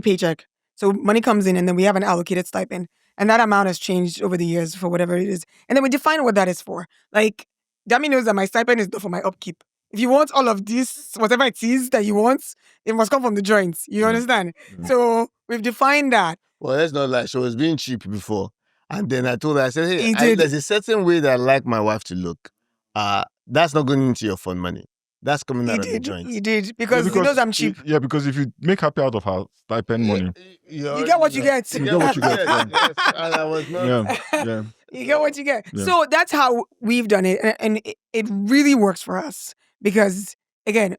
paycheck. So money comes in and then we have an allocated stipend. And that amount has changed over the years for whatever it is. And then we define what that is for. Like, Dami knows that my stipend is not for my upkeep. If you want all of this, whatever it is that you want, it must come from the joints. You understand? Mm. So we've defined that. Well, that's not like she was being cheap before. And then I told her, I said, He hey, did. there's a certain way that I like my wife to look. That's not going into your fund money. That's coming out of the joint. He did. Because he knows I'm cheap. Yeah, because if you make happy out of her stipend money, you get what you get. You get what you get. Yes, and I was not. Yeah. You get what you get. Yeah. So that's how we've done it. And it really works for us. Because, again,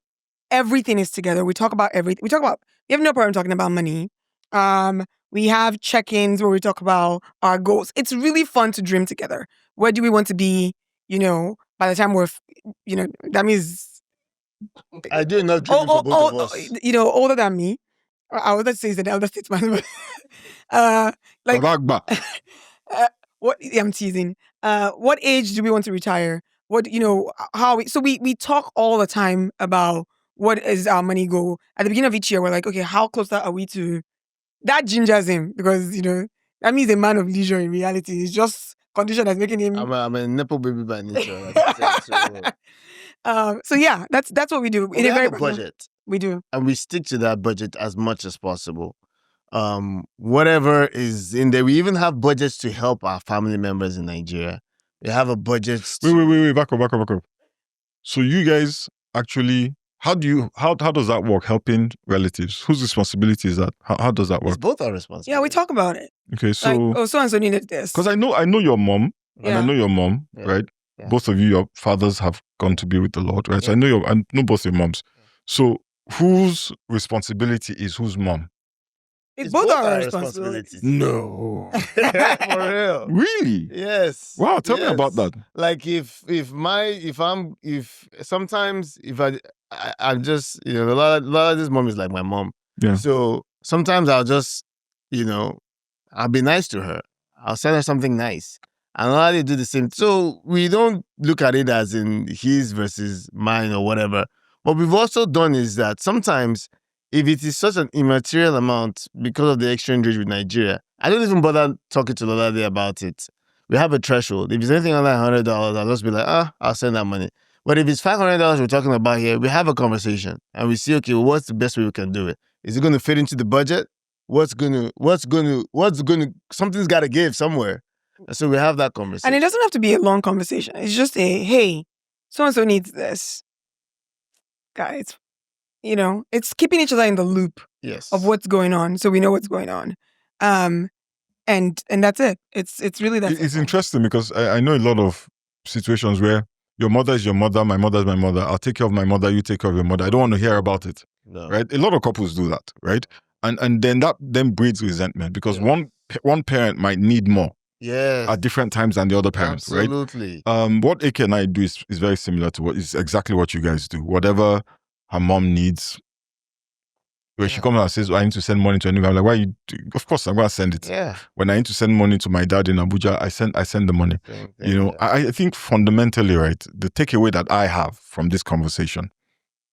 everything is together. We talk about everything. We have no problem talking about money. We have check-ins where we talk about our goals. It's really fun to dream together. Where do we want to be, by the time we're, that means... I do enough dreaming for both of us. Older than me. I would say he's an elder statesman. What I'm teasing. What age do we want to retire? What we talk all the time about what is our money goal. At the beginning of each year, we're like, okay, how close are we to that? Gingers him because that means a man of leisure in reality. It's just condition that's making him. I'm a nepo baby by nature. So yeah, that's what we do. We have a budget. We do. And we stick to that budget as much as possible. Whatever is in there. We even have budgets to help our family members in Nigeria. We have a budget. Wait, back up. So you guys actually, how does that work? Helping relatives? Whose responsibility is that? How does that work? It's both our responsibility. Yeah, we talk about it. Okay, so so and so needed this. Because I know your mom, and Yeah. I know your mom, Yeah. right? Yeah. Both of you, your fathers have gone to be with the Lord, right? So I know both your moms. So whose responsibility is whose mom? It's both our responsibility. No. For real. Really? Yes. Wow, tell me Yes. about that. Like sometimes I'm just, a lot of this mom is like my mom. Yeah. So sometimes I'll just, I'll be nice to her. I'll send her something nice. And a lot of they do the same. So we don't look at it as in his versus mine or whatever. What we've also done is that sometimes if it is such an immaterial amount because of the exchange rate with Nigeria, I don't even bother talking to Lolade about it. We have a threshold. If it's anything under $100, I'll just be like, I'll send that money. But if it's $500 we're talking about here, we have a conversation and we see, okay, well, what's the best way we can do it? Is it going to fit into the budget? Something's got to give somewhere. And so we have that conversation. And it doesn't have to be a long conversation. It's just hey, so-and-so needs this. Guys, it's keeping each other in the loop Yes. of what's going on so we know what's going on. And that's it. It's really that It's simple. interesting because I know a lot of situations where your mother is your mother, my mother is my mother. I'll take care of my mother, you take care of your mother. I don't want to hear about it. No. Right? A lot of couples do that, right? And then that then breeds resentment because one parent might need more at different times than the other parent, Absolutely. right? What Ake and I do is very similar to exactly what you guys do. Whatever her mom needs, when she comes and says, I need to send money to anyone, I'm like, why you do? Of course, I'm going to send it. Yeah. When I need to send money to my dad in Abuja, I send the money. I think fundamentally, right, the takeaway that I have from this conversation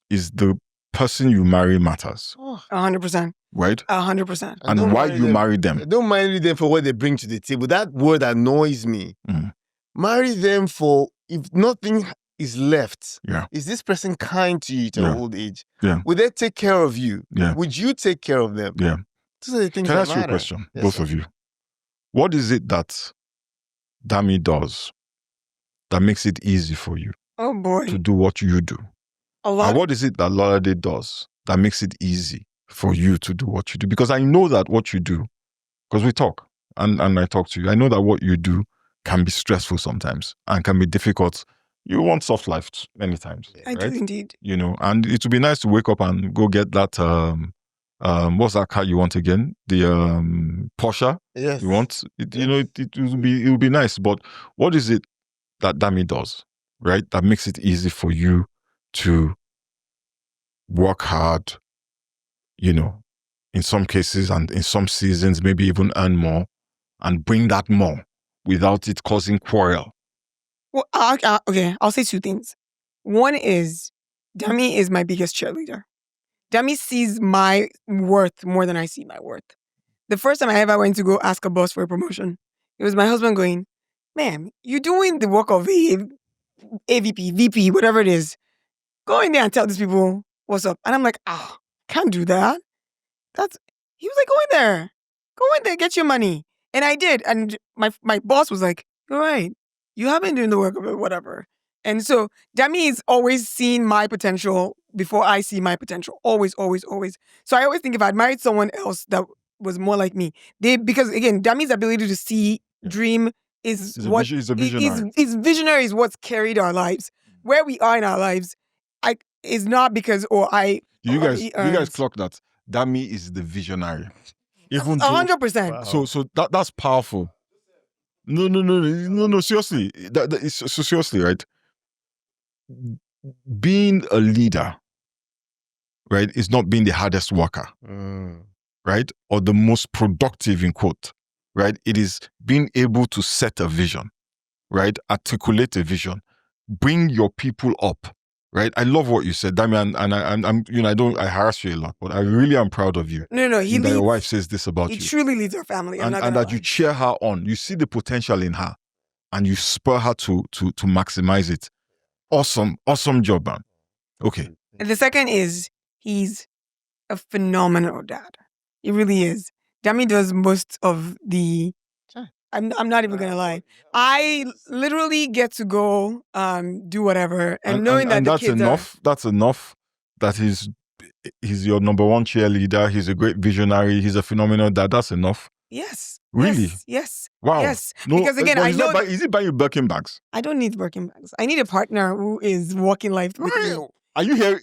is the person you marry matters, 100%. right? 100%. And why you marry them. I don't marry them for what they bring to the table. That word annoys me. Marry them for if nothing is left. Yeah. Is this person kind to you at your old age? Yeah. Would they take care of you? Yeah. Would you take care of them? Yeah. Those are the things Can I that ask you a matter. question, Yes, both sir. of you? What is it that Dami does that makes it easy for you Oh boy. to do what you do? A lot. And what is it that Lolade does that makes it easy for you to do what you do? Because I know that what you do, because we talk and I talk to you, I know that what you do can be stressful sometimes and can be difficult. You want soft life many times. I do indeed. You know, and it would be nice to wake up and go get that what's that car you want again? The Porsche Yes. you want? You know, it will be nice. But what is it that Dami does, right? That makes it easy for you to work hard, you know, in some cases and in some seasons, maybe even earn more and bring that more without it causing quarrel? Well, okay, I'll say two things. One is Dami is my biggest cheerleader. Dami sees my worth more than I see my worth. The first time I ever went to go ask a boss for a promotion, it was my husband going, "Ma'am, you're doing the work of AVP, VP, whatever it is. Go in there and tell these people what's up." And I'm like, can't do that. He was like, go in there, get your money. And I did. And my boss was like, "You're right. You haven't done the work of it, whatever." And so Dami is always seeing my potential before I see my potential. Always, always, always. So I always think if I'd married someone else that was more like me, because again, Dami's ability to see, dream is He's a visionary. Is visionary is what's carried our lives. Where we are in our lives, is not because you guys clock that. Dami is the visionary. Even 100%. So that's powerful. No. Seriously, so seriously, right? Being a leader, right, is not being the hardest worker, right, or the most productive in quote, right? It is being able to set a vision, right, articulate a vision, bring your people up, right? I love what you said, Dami, and I'm you know I harass you a lot, but I really am proud of you. No, he leads. That your wife says this about you. He truly leads our family, and that you cheer her on. You see the potential in her, and you spur her to maximize it. Awesome job, man. Okay. And the second is he's a phenomenal dad. He really is. Dami does most of the. I'm not even gonna lie. I literally get to go do whatever, and knowing that the that's kids enough. That's enough. That he's your number one cheerleader. He's a great visionary. He's a phenomenal dad. That's enough. Yes. Really? Yes. Wow. Yes. No, because again, I know. Is he buying you Birkin bags? I don't need Birkin bags. I need a partner who is walking life with me. Are you here?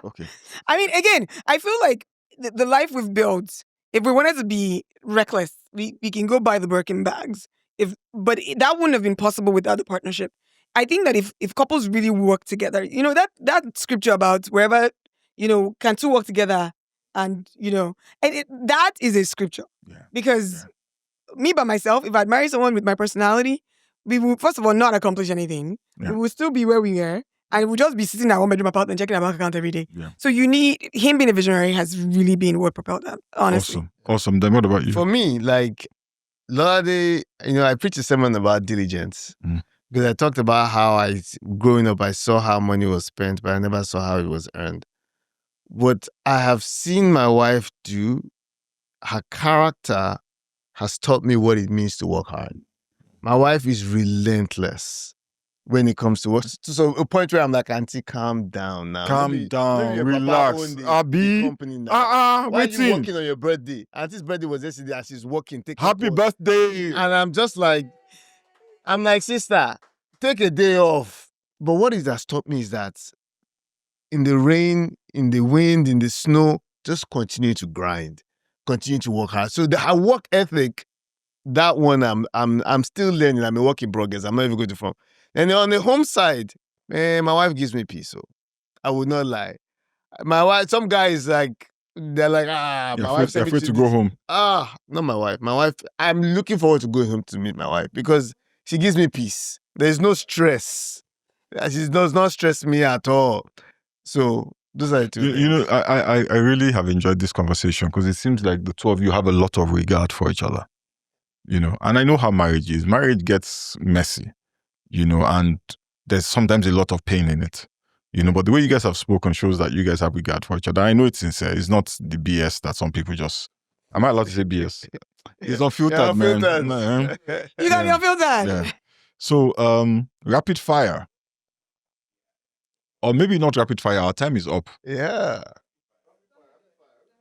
Okay. I mean, again, I feel like the life we've built, if we wanted to be reckless, we can go buy the Birkin bags. But that wouldn't have been possible without the partnership. I think that if couples really work together, you know, that scripture about wherever, you know, can two work together, and, you know, and that is a scripture. Yeah. Because me by myself, if I'd marry someone with my personality, we would, first of all, not accomplish anything. Yeah. We would still be where we are. And we'll just be sitting in our one bedroom apartment checking our bank account every day. Yeah. So you need, him being a visionary has really been what propelled that, honestly. Awesome. Then what about you? For me, like, Lolade, you know, I preached a sermon about diligence. Because I talked about how growing up, I saw how money was spent, but I never saw how it was earned. What I have seen my wife do, her character has taught me what it means to work hard. My wife is relentless when it comes to work. So a point where I'm like, Auntie, calm down now. Calm down, relax. Abi, why are you working on your birthday? Auntie's birthday was yesterday and she's working. Happy birthday. And I'm just like, sister, take a day off. But what it has taught me is that in the rain, in the wind, in the snow, just continue to grind, continue to work hard. So her work ethic, that one I'm still learning. I'm a work in progress. I'm not even going to front. And on the home side, my wife gives me peace. So I would not lie. My wife, some guys like, they're like, my wife's afraid to go home. Not my wife. My wife, I'm looking forward to going home to meet my wife because she gives me peace. There's no stress. She does not stress me at all. So Those are the two You know, things. I really have enjoyed this conversation because it seems like the two of you have a lot of regard for each other. You know, and I know how marriage is. Marriage gets messy, you know, and there's sometimes a lot of pain in it. You know, but the way you guys have spoken shows that you guys have regard for each other. I know it's sincere. It's not the BS that some people just... Am I allowed to say BS? It's unfiltered, man. Man. You got me Yeah. unfiltered. Yeah. So, rapid fire. Or maybe not rapid fire. Our time is up. Yeah.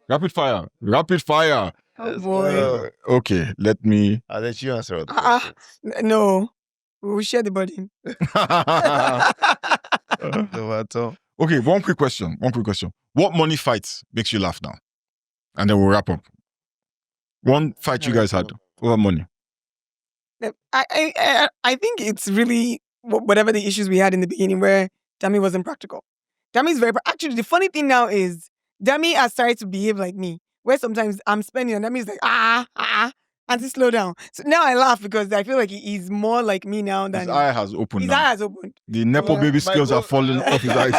Rapid fire. Rapid fire. Oh boy. Okay, let me... I'll let you answer all the Ah, questions. no. We will share the burden. Okay, one quick question. What money fight makes you laugh now? And then we'll wrap up. One fight you guys had over money. I think it's really whatever the issues we had in the beginning where Dami wasn't practical. Dami's very... Actually, the funny thing now is Dami has started to behave like me, where sometimes I'm spending and Dami's like, and slow down. So now I laugh because I feel like he's more like me now than... His eye has opened His now. eye has opened. The Nepo baby skills are falling off his eyes.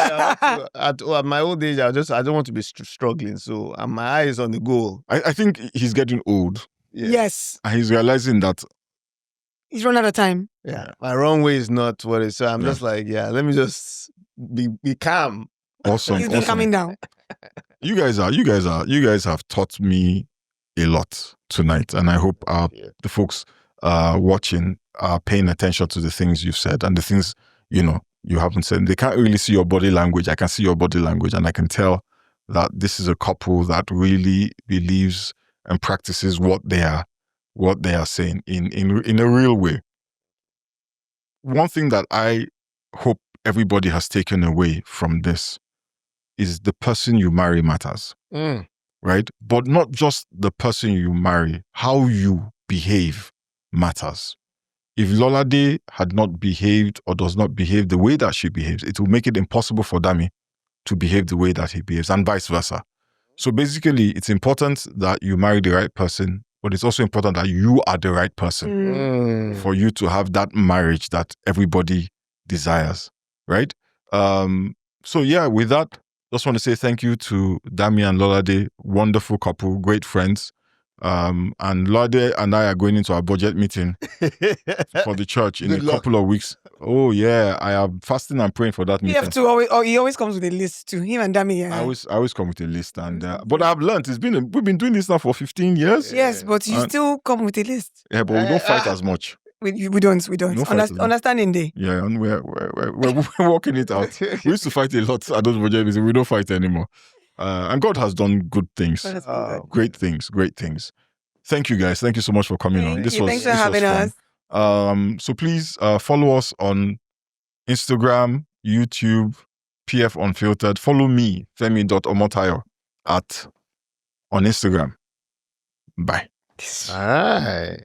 At my old age, I don't want to be struggling. So my eye is on the goal. I think he's getting old. Yeah. Yes. And he's realizing that... He's run out of time. Yeah. My wrong way is not what it is. So I'm just like, let me just be calm. Awesome. He's been coming down. You guys have taught me a lot tonight, and I hope the folks watching are paying attention to the things you've said and the things you haven't said. They can't really see your body language. I can see your body language, and I can tell that this is a couple that really believes and practices what they are saying in a real way. One thing that I hope everybody has taken away from this is the person you marry matters. Right? But not just the person you marry, how you behave matters. If Lolade had not behaved or does not behave the way that she behaves, it will make it impossible for Dami to behave the way that he behaves, and vice versa. So basically, it's important that you marry the right person, but it's also important that you are the right person for you to have that marriage that everybody desires, right? So yeah, with that, just want to say thank you to Dami and Lolade, wonderful couple, great friends. And Lolade and I are going into our budget meeting for the church in a couple of weeks. Oh yeah, I am fasting and praying for that meeting. He always comes with a list too. Him and Dami. I always come with a list, and but I've learned we've been doing this now for 15 years. Yes, but you still come with a list. Yeah, but we don't fight as much. We don't. Understanding day. Yeah, and we're working it out. We used to fight a lot at those budget meetings. We don't fight anymore. And God has done good things. Great things. Thank you guys. Thank you so much for coming on. Thanks for having us. So please follow us on Instagram, YouTube, PF Unfiltered. Follow me, Femi.Omotayo, on Instagram. Bye. All right.